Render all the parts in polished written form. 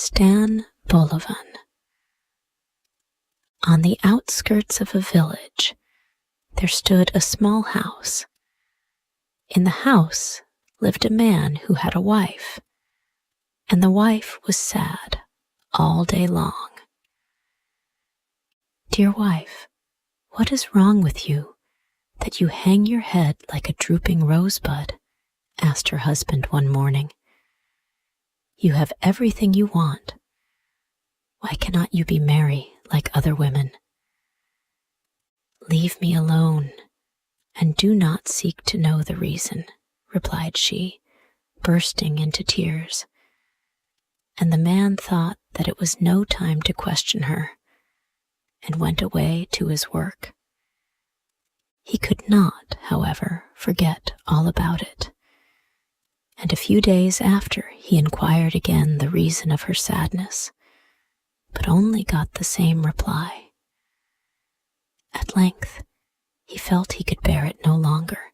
Stan Bolivan. On the outskirts of a village, there stood a small house. In the house lived a man who had a wife, and the wife was sad all day long. "Dear wife, what is wrong with you, that you hang your head like a drooping rosebud?" asked her husband one morning. "You have everything you want. Why cannot you be merry like other women?" "Leave me alone, and do not seek to know the reason," replied she, bursting into tears. And the man thought that it was no time to question her, and went away to his work. He could not, however, forget all about it, and a few days after he inquired again the reason of her sadness, but only got the same reply. At length, he felt he could bear it no longer,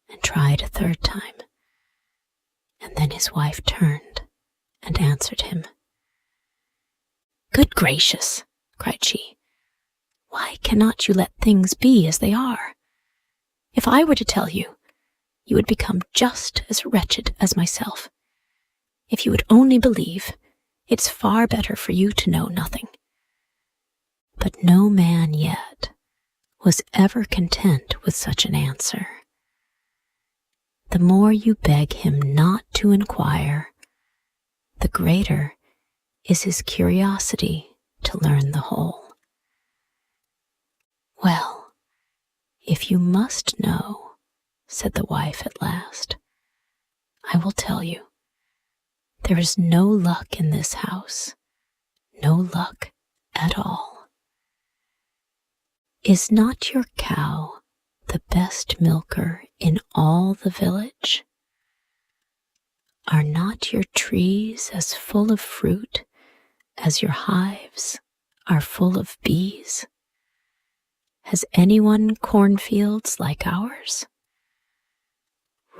and tried a third time, and then his wife turned and answered him. "Good gracious!" cried she. "Why cannot you let things be as they are? If I were to tell you, you would become just as wretched as myself. If you would only believe, it's far better for you to know nothing." But no man yet was ever content with such an answer. The more you beg him not to inquire, the greater is his curiosity to learn the whole. "Well, if you must know," said the wife at last, "I will tell you. There is no luck in this house, no luck at all. Is not your cow the best milker in all the village? Are not your trees as full of fruit as your hives are full of bees? Has anyone cornfields like ours?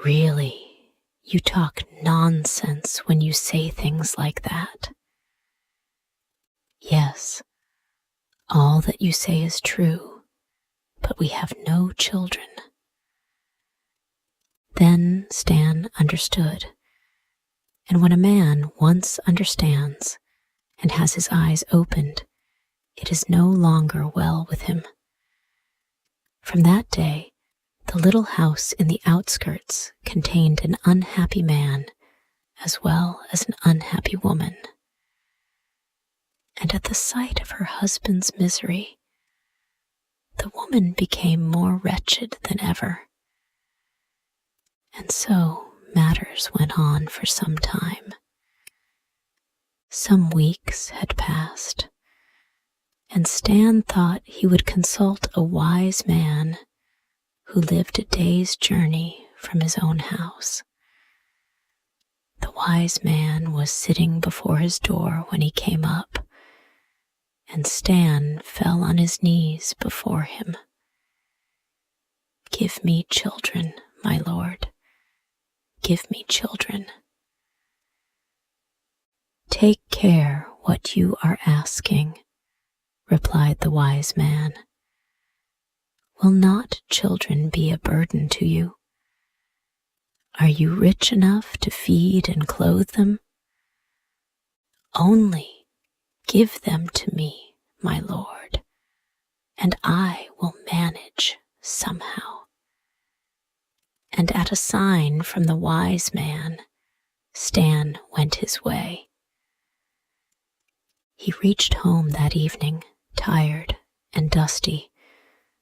Really, you talk nonsense when you say things like that." "Yes, all that you say is true, but we have no children." Then Stan understood, and when a man once understands and has his eyes opened, it is no longer well with him. From that day, the little house in the outskirts contained an unhappy man as well as an unhappy woman. And at the sight of her husband's misery, the woman became more wretched than ever. And so matters went on for some time. Some weeks had passed, and Stan thought he would consult a wise man who lived a day's journey from his own house. The wise man was sitting before his door when he came up, and Stan fell on his knees before him. "Give me children, my lord. Give me children." "Take care what you are asking," replied the wise man. "Will not children be a burden to you? Are you rich enough to feed and clothe them? Only give them to me, my lord, and I will manage somehow." And at a sign from the wise man, Stan went his way. He reached home that evening, tired and dusty,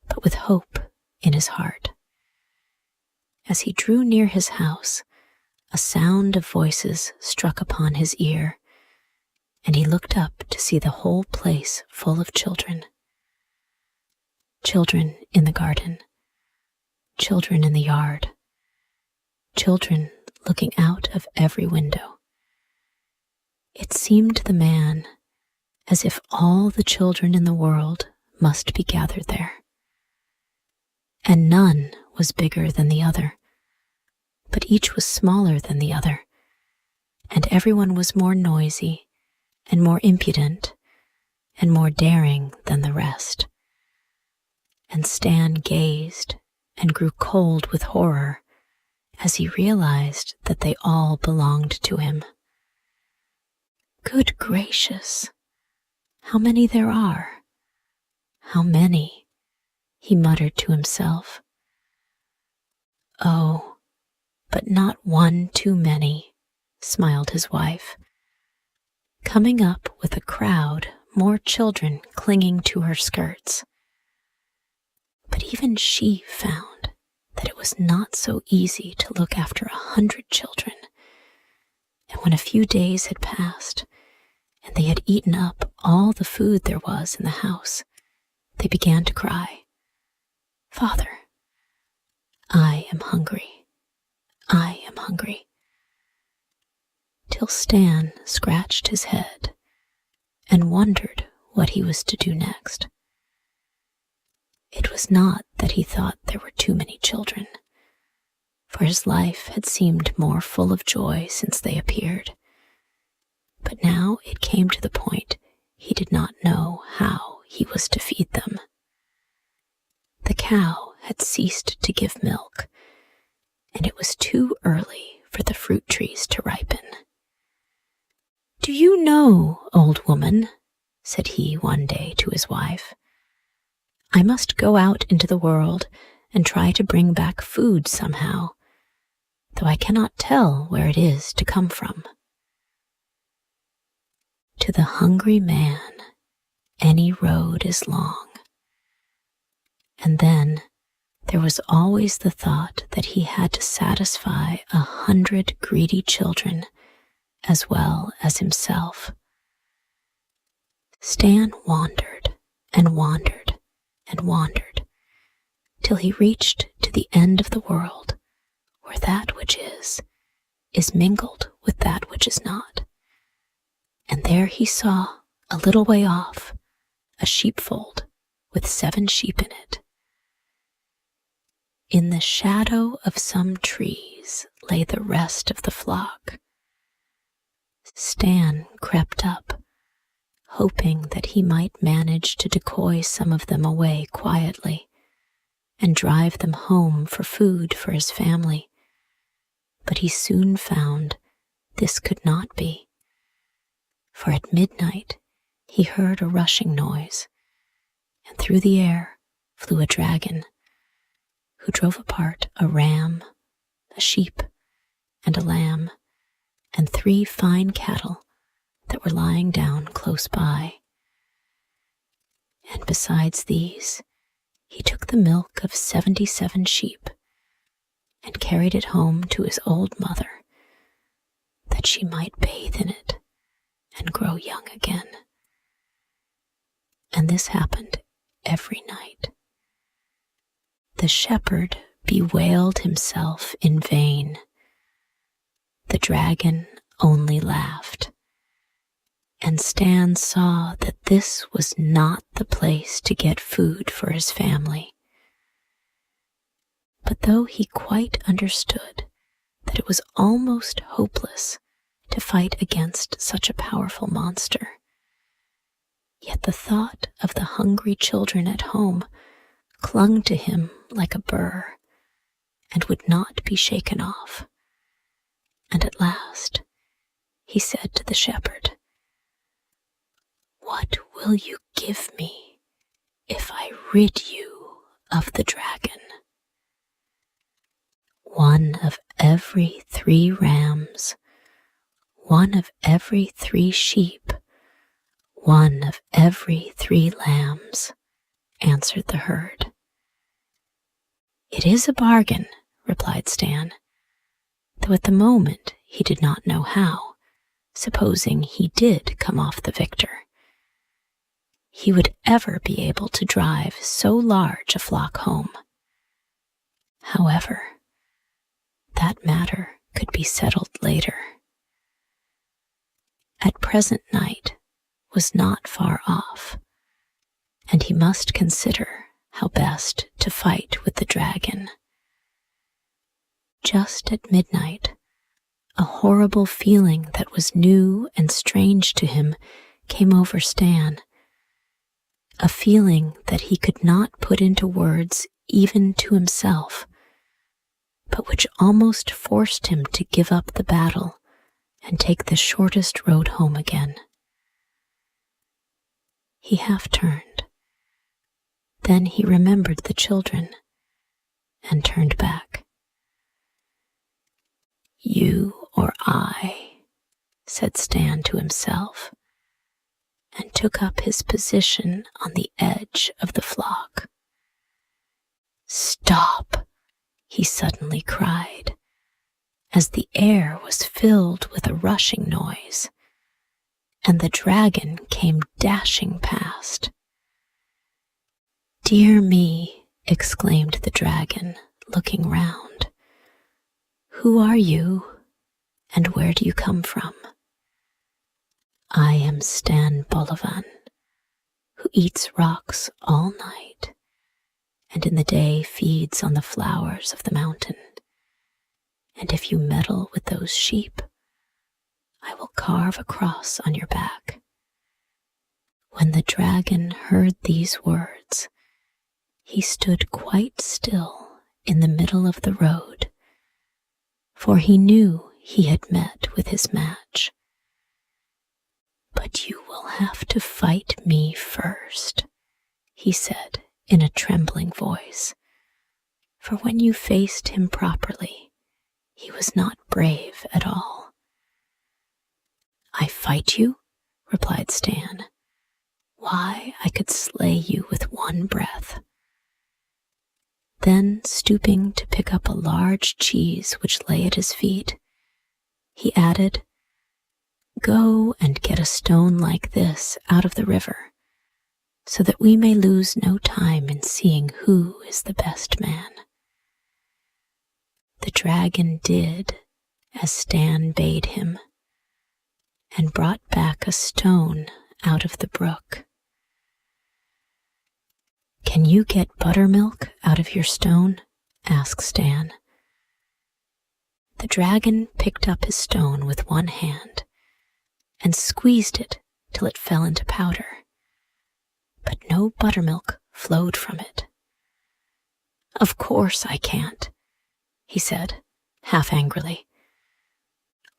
but with hope in his heart. As he drew near his house, a sound of voices struck upon his ear, and he looked up to see the whole place full of children. Children in the garden, children in the yard, children looking out of every window. It seemed to the man as if all the children in the world must be gathered there. And none was bigger than the other, but each was smaller than the other, and everyone was more noisy and more impudent and more daring than the rest. And Stan gazed and grew cold with horror as he realized that they all belonged to him. Good gracious, how many there are! How many, he muttered to himself. Oh, but not one too many, smiled his wife, coming up with a crowd, more children clinging to her skirts. But even she found that it was not so easy to look after 100 children, and when a few days had passed, and they had eaten up all the food there was in the house, they began to cry, "Father, I am hungry, I am hungry," till Stan scratched his head and wondered what he was to do next. It was not that he thought there were too many children, for his life had seemed more full of joy since they appeared, but now it came to the point he did not know how he was to feed them. The cow had ceased to give milk, and it was too early for the fruit trees to ripen. "Do you know, old woman," said he one day to his wife, "I must go out into the world and try to bring back food somehow, though I cannot tell where it is to come from." To the hungry man, any road is long. And then there was always the thought that he had to satisfy 100 greedy children as well as himself. Stan wandered and wandered and wandered till he reached to the end of the world, where that which is mingled with that which is not. And there he saw, a little way off, a sheepfold with 7 sheep in it. In the shadow of some trees lay the rest of the flock. Stan crept up, hoping that he might manage to decoy some of them away quietly and drive them home for food for his family. But he soon found this could not be, for at midnight he heard a rushing noise, and through the air flew a dragon, who drove apart a ram, a sheep, and a lamb, and 3 fine cattle that were lying down close by. And besides these, he took the milk of 77 sheep and carried it home to his old mother, that she might bathe in it and grow young again. And this happened every night. The shepherd bewailed himself in vain. The dragon only laughed, and Stan saw that this was not the place to get food for his family. But though he quite understood that it was almost hopeless to fight against such a powerful monster, yet the thought of the hungry children at home clung to him like a burr and would not be shaken off. And at last he said to the shepherd, "What will you give me if I rid you of the dragon?" "1 of every 3 rams, 1 of every 3 sheep, 1 of every 3 lambs," answered the herd. "It is a bargain," replied Stan, though at the moment he did not know how, supposing he did come off the victor, he would ever be able to drive so large a flock home. However, that matter could be settled later. At present night was not far off, and he must consider how best to fight with the dragon. Just at midnight, A horrible feeling that was new and strange to him came over Stan, a feeling that he could not put into words even to himself, but which almost forced him to give up the battle and take the shortest road home again. He half turned. Then he remembered the children and turned back. "You or I," said Stan to himself, and took up his position on the edge of the flock. "Stop!" he suddenly cried, as the air was filled with a rushing noise, and the dragon came dashing past. "Dear me," exclaimed the dragon, looking round. "Who are you, and where do you come from?" "I am Stan Bolivan, who eats rocks all night, and in the day feeds on the flowers of the mountain. And if you meddle with those sheep, I will carve a cross on your back." When the dragon heard these words, he stood quite still in the middle of the road, for he knew he had met with his match. "But you will have to fight me first," he said in a trembling voice, for when you faced him properly, he was not brave at all. "I fight you?" replied Stan. "Why, I could slay you with one breath." Then, stooping to pick up a large cheese which lay at his feet, he added, "Go and get a stone like this out of the river, so that we may lose no time in seeing who is the best man." The dragon did as Stan bade him, and brought back a stone out of the brook. "Can you get buttermilk out of your stone?" asked Stan. The dragon picked up his stone with one hand and squeezed it till it fell into powder, but no buttermilk flowed from it. "Of course I can't," he said, half angrily.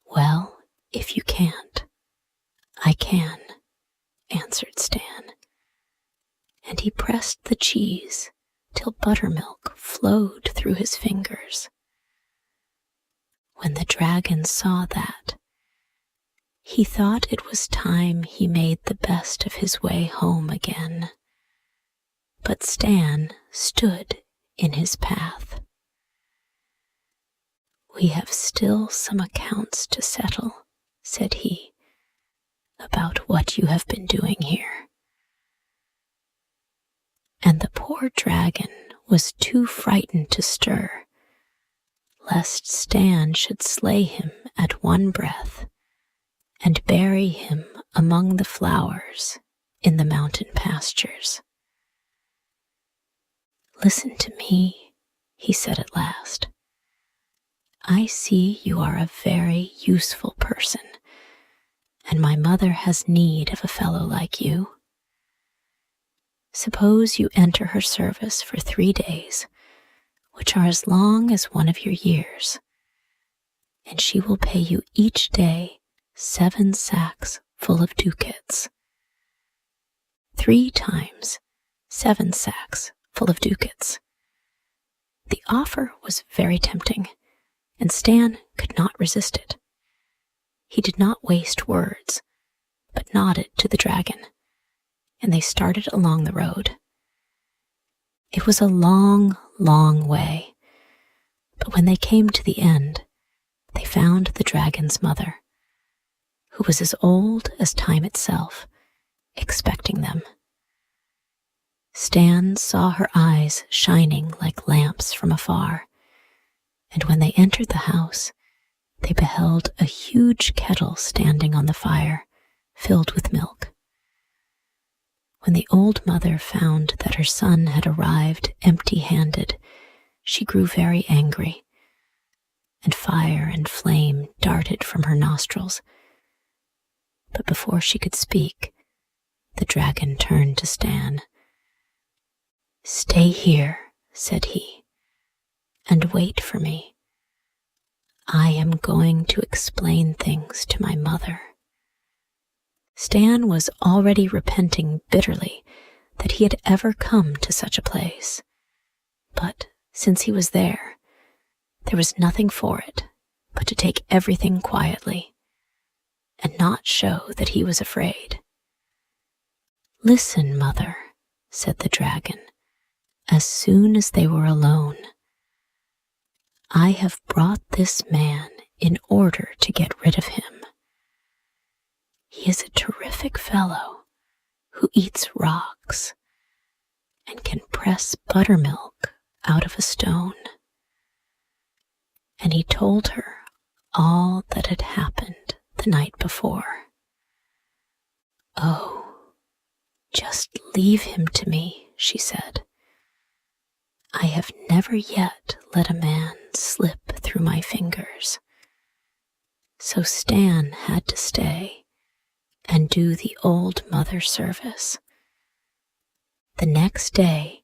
"Well, if you can't, I can," answered Stan, and he pressed the cheese till buttermilk flowed through his fingers. When the dragon saw that, he thought it was time he made the best of his way home again, but Stan stood in his path. "We have still some accounts to settle," said he, "about what you have been doing here." And the poor dragon was too frightened to stir, lest Stan should slay him at one breath and bury him among the flowers in the mountain pastures. "Listen to me," he said at last. "I see you are a very useful person, and my mother has need of a fellow like you. Suppose you enter her service for 3 days, which are as long as one of your years, and she will pay you each day 7 sacks full of ducats. 3 times 7 sacks full of ducats." The offer was very tempting, and Stan could not resist it. He did not waste words, but nodded to the dragon, and they started along the road. It was a long, long way, but when they came to the end, they found the dragon's mother, who was as old as time itself, expecting them. Stan saw her eyes shining like lamps from afar, and when they entered the house, they beheld a huge kettle standing on the fire, filled with milk. When the old mother found that her son had arrived empty-handed, she grew very angry, and fire and flame darted from her nostrils. But before she could speak, the dragon turned to Stan. "Stay here," said he, "and wait for me. I am going to explain things to my mother." Stan was already repenting bitterly that he had ever come to such a place. But since he was there was nothing for it but to take everything quietly and not show that he was afraid. "Listen, mother," said the dragon, as soon as they were alone. "I have brought this man in order to get rid of him. He is a terrific fellow who eats rocks and can press buttermilk out of a stone." And he told her all that had happened the night before. "Oh, just leave him to me," she said. "I have never yet let a man slip through my fingers." So Stan had to stay and do the old mother service. The next day,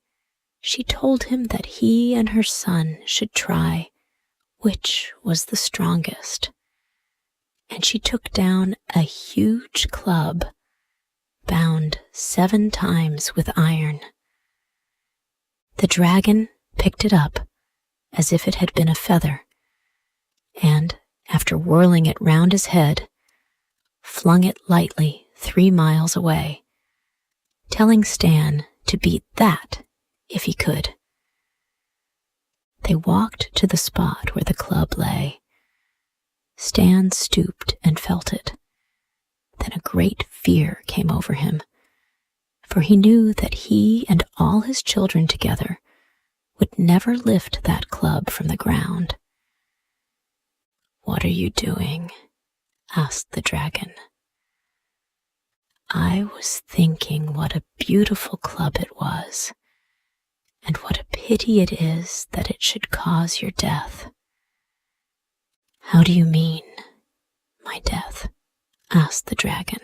she told him that he and her son should try which was the strongest, and she took down a huge club bound 7 times with iron. The dragon picked it up as if it had been a feather, and, after whirling it round his head, flung it lightly 3 miles away, telling Stan to beat that if he could. They walked to the spot where the club lay. Stan stooped and felt it. Then a great fear came over him, for he knew that he and all his children together would never lift that club from the ground. "What are you doing?" asked the dragon. "I was thinking what a beautiful club it was, and what a pity it is that it should cause your death." "How do you mean, my death?" asked the dragon.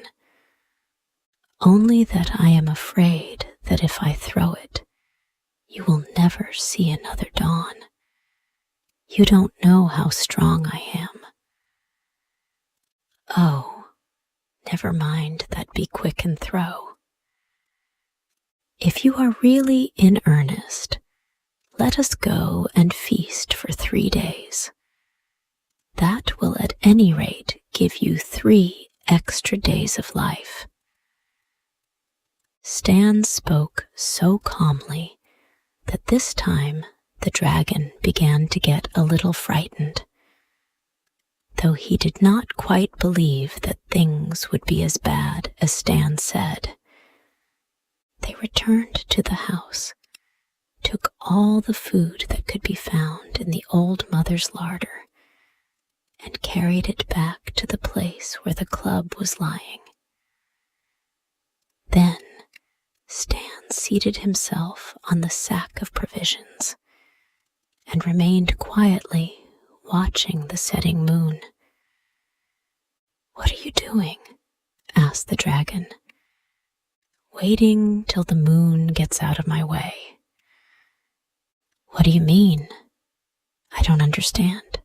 "Only that I am afraid that if I throw it, you will never see another dawn. You don't know how strong I am." "Oh, never mind that be quick and throw. If you are really in earnest, let us go and feast for 3 days. That will at any rate give you 3 extra days of life." Stan spoke so calmly that this time the dragon began to get a little frightened, though he did not quite believe that things would be as bad as Stan said. They returned to the house, took all the food that could be found in the old mother's larder, and carried it back to the place where the club was lying. Then Stan seated himself on the sack of provisions and remained quietly watching the setting moon. "What are you doing?" asked the dragon. "Waiting till the moon gets out of my way." "What do you mean? I don't understand."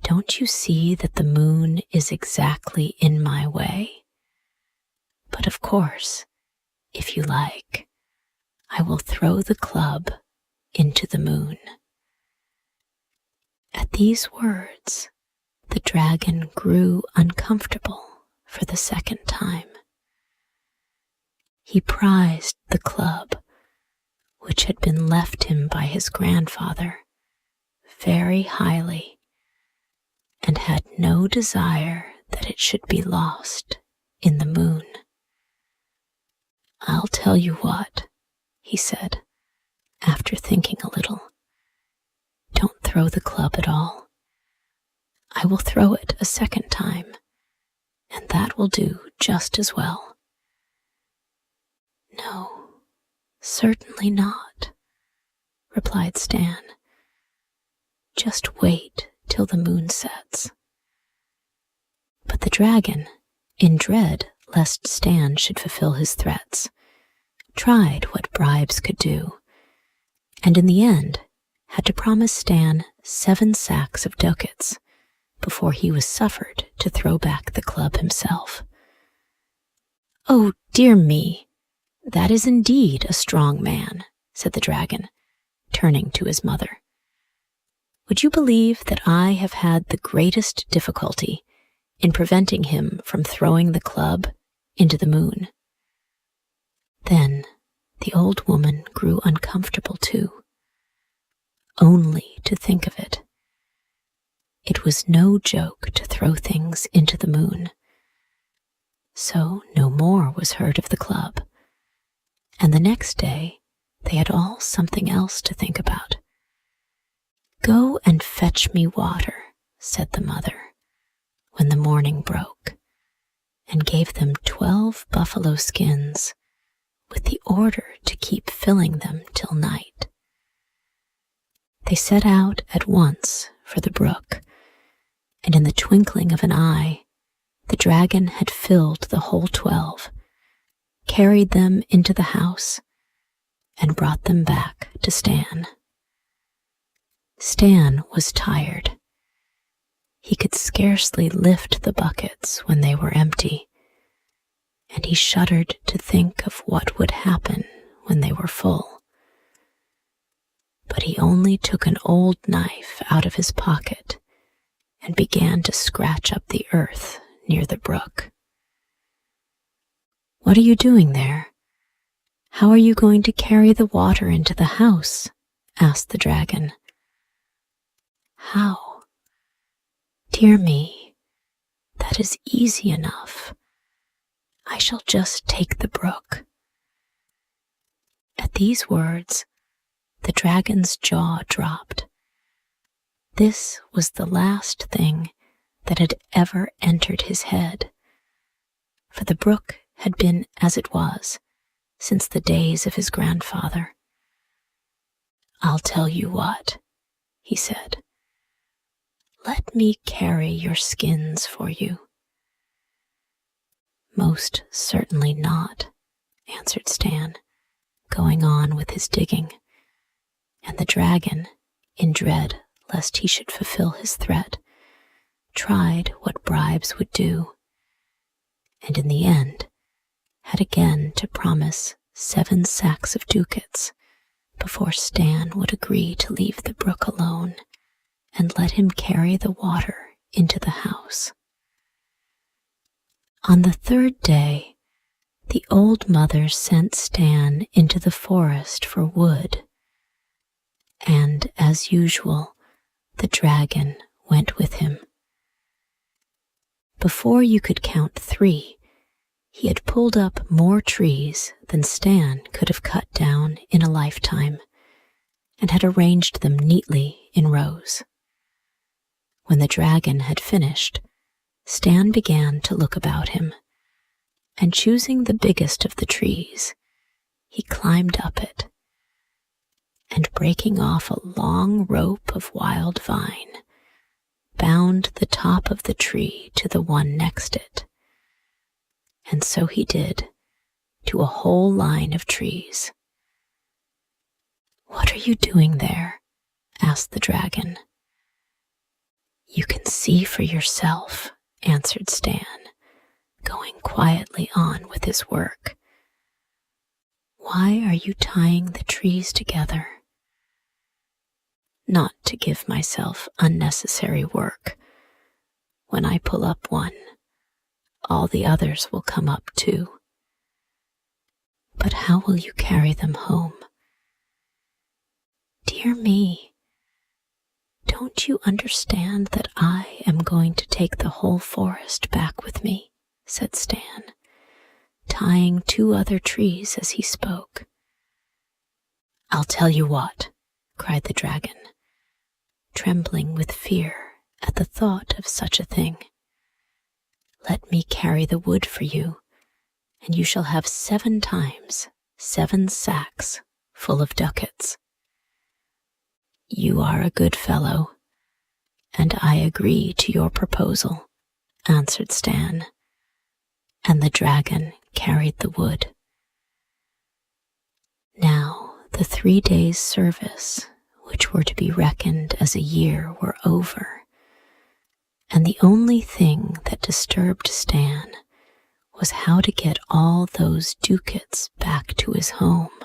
"Don't you see that the moon is exactly in my way? But of course, if you like, I will throw the club into the moon." At these words, the dragon grew uncomfortable for the second time. He prized the club, which had been left him by his grandfather, very highly, and had no desire that it should be lost in the moon. "I'll tell you what," he said, after thinking a little. "Don't throw the club at all. I will throw it a second time, and that will do just as well." "No, certainly not," replied Stan. Just wait till the moon sets." But the dragon, in dread lest Stan should fulfill his threats, tried what bribes could do, and in the end had to promise Stan 7 sacks of ducats before he was suffered to throw back the club himself. "Oh, dear me, that is indeed a strong man," said the dragon, turning to his mother. "Would you believe that I have had the greatest difficulty in preventing him from throwing the club into the moon?" Then the old woman grew uncomfortable too. Only to think of it. It was no joke to throw things into the moon. So no more was heard of the club, and the next day they had all something else to think about. "Go and fetch me water," said the mother, when the morning broke, and gave them 12 buffalo skins, with the order to keep filling them till night. They set out at once for the brook, and in the twinkling of an eye, the dragon had filled the whole 12, carried them into the house, and brought them back to Stan. Stan was tired. He could scarcely lift the buckets when they were empty, and he shuddered to think of what would happen when they were full. But he only took an old knife out of his pocket and began to scratch up the earth near the brook. "What are you doing there? How are you going to carry the water into the house?" asked the dragon. "How? Dear me, that is easy enough. I shall just take the brook." At these words, the dragon's jaw dropped. This was the last thing that had ever entered his head, for the brook had been as it was since the days of his grandfather. "I'll tell you what," he said. "Let me carry your skins for you." "Most certainly not," answered Stan, going on with his digging, and the dragon, in dread lest he should fulfill his threat, tried what bribes would do, and in the end had again to promise 7 sacks of ducats before Stan would agree to leave the brook alone and let him carry the water into the house. On the 3rd day, the old mother sent Stan into the forest for wood, and, as usual, the dragon went with him. Before you could count 3, he had pulled up more trees than Stan could have cut down in a lifetime, and had arranged them neatly in rows. When the dragon had finished, Stan began to look about him, and choosing the biggest of the trees, he climbed up it, and breaking off a long rope of wild vine, bound the top of the tree to the one next it. And so he did to a whole line of trees. "What are you doing there?" asked the dragon. "You can see for yourself," answered Stan, going quietly on with his work. "Why are you tying the trees together?" "Not to give myself unnecessary work. When I pull up one, all the others will come up too." "But how will you carry them home?" "Dear me, don't you understand that I am going to take the whole forest back with me?" said Stan, tying 2 other trees as he spoke. "I'll tell you what," cried the dragon, trembling with fear at the thought of such a thing. "Let me carry the wood for you, and you shall have 7 times 7 sacks full of ducats." "You are a good fellow," "And I agree to your proposal," answered Stan, and the dragon carried the wood. Now the 3 days' service, which were to be reckoned as a year, were over, and the only thing that disturbed Stan was how to get all those ducats back to his home.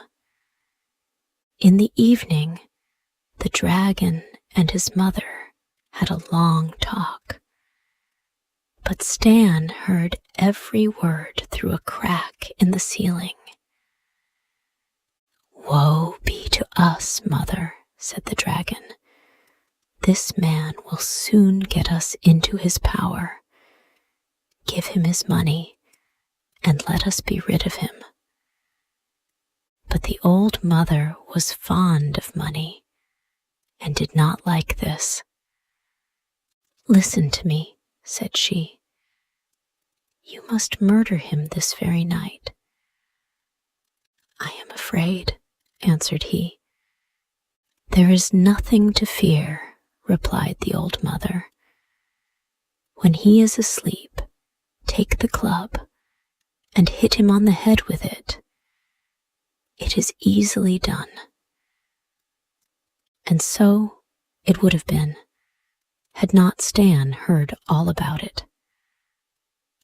In the evening, the dragon and his mother had a long talk, but Stan heard every word through a crack in the ceiling. "Woe be to us, mother," said the dragon. "This man will soon get us into his power. Give him his money and let us be rid of him." But the old mother was fond of money and did not like this. "Listen to me," said she. "You must murder him this very night." "I am afraid," answered he. "There is nothing to fear," replied the old mother. "When he is asleep, take the club and hit him on the head with it. It is easily done." And so it would have been, had not Stan heard all about it.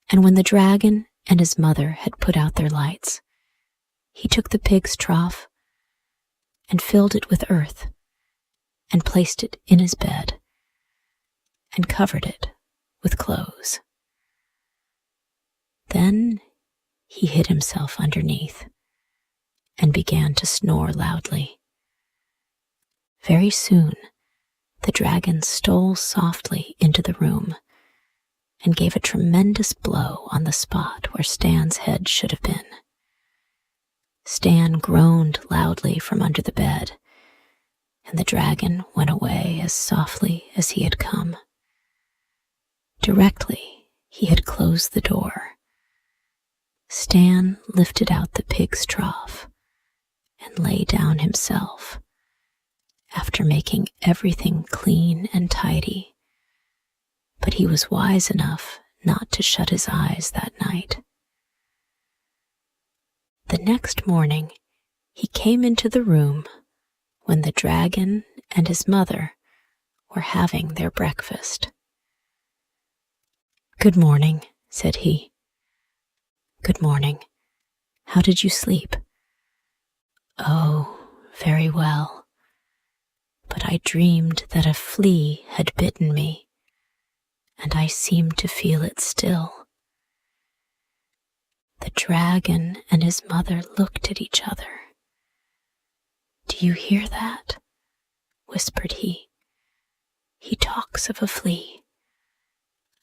And when the dragon and his mother had put out their lights, he took the pig's trough and filled it with earth and placed it in his bed and covered it with clothes. Then he hid himself underneath and began to snore loudly. Very soon, the dragon stole softly into the room and gave a tremendous blow on the spot where Stan's head should have been. Stan groaned loudly from under the bed, and the dragon went away as softly as he had come. Directly he had closed the door, Stan lifted out the pig's trough and lay down himself, after making everything clean and tidy, but he was wise enough not to shut his eyes that night. The next morning he came into the room when the dragon and his mother were having their breakfast. "Good morning," said he. "Good morning. How did you sleep?" "Oh, very well. But I dreamed that a flea had bitten me, and I seem to feel it still." The dragon and his mother looked at each other. "Do you hear that?" whispered he. "He talks of a flea.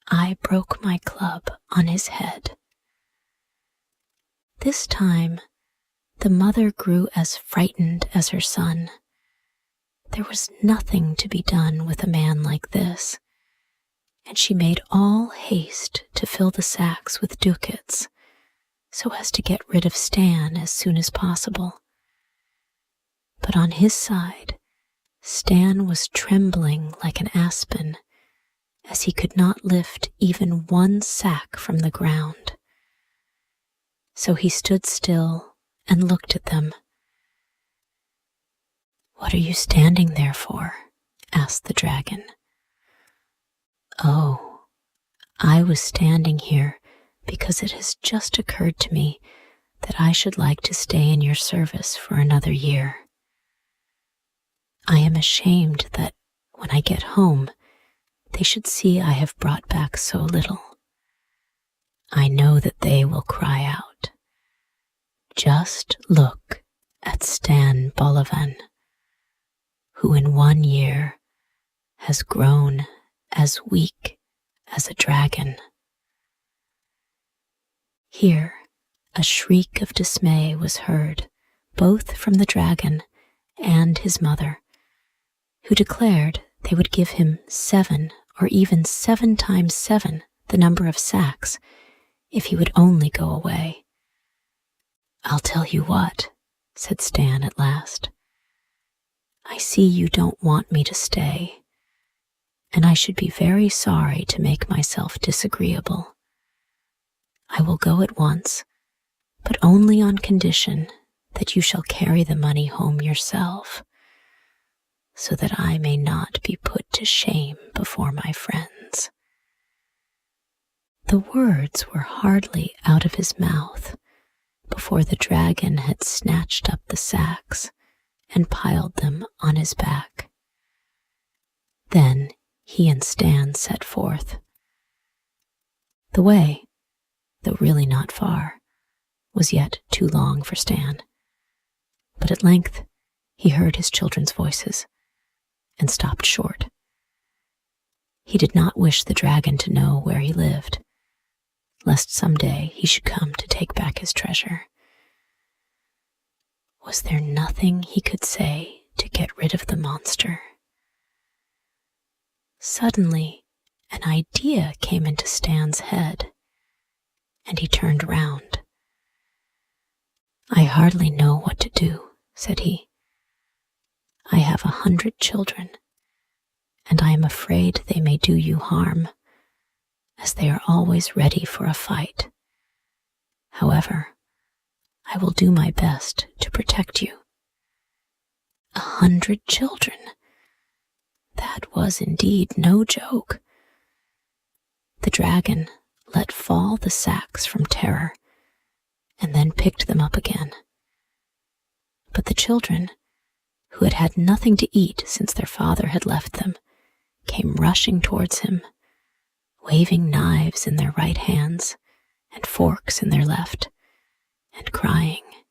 I broke my club on his head." This time, the mother grew as frightened as her son. There was nothing to be done with a man like this, and she made all haste to fill the sacks with ducats, so as to get rid of Stan as soon as possible. But on his side, Stan was trembling like an aspen, as he could not lift even one sack from the ground. So he stood still and looked at them. "What are you standing there for?" asked the dragon. "Oh, I was standing here because it has just occurred to me that I should like to stay in your service for another year. I am ashamed that when I get home, they should see I have brought back so little. I know that they will cry out, 'Just look at Stan Bolivan, who in 1 year has grown as weak as a dragon.'" Here, a shriek of dismay was heard, both from the dragon and his mother, who declared they would give him 7 or even 7 times 7 the number of sacks if he would only go away. "I'll tell you what," said Stan at last. "I see you don't want me to stay. and I should be very sorry to make myself disagreeable. I will go at once, but only on condition that you shall carry the money home yourself, so that I may not be put to shame before my friends." The words were hardly out of his mouth before the dragon had snatched up the sacks and piled them on his back. Then he and Stan set forth. The way, though really not far, was yet too long for Stan, but at length he heard his children's voices and stopped short. He did not wish the dragon to know where he lived, lest some day he should come to take back his treasure. Was there nothing he could say to get rid of the monster? Suddenly, an idea came into Stan's head, and he turned round. "I hardly know what to do," said he. "I have 100 children, and I am afraid they may do you harm, as they are always ready for a fight. However, I will do my best to protect you." 100 children! That was indeed no joke. The dragon let fall the sacks from terror, and then picked them up again. But the children, who had had nothing to eat since their father had left them, came rushing towards him, waving knives in their right hands and forks in their left, and crying,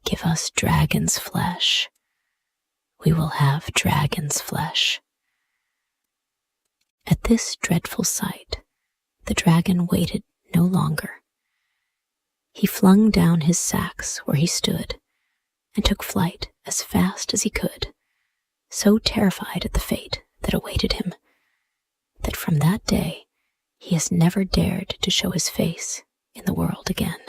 "Give us dragon's flesh. We will have dragon's flesh." At this dreadful sight, the dragon waited no longer. He flung down his sacks where he stood and took flight as fast as he could, so terrified at the fate that awaited him, that from that day he has never dared to show his face in the world again.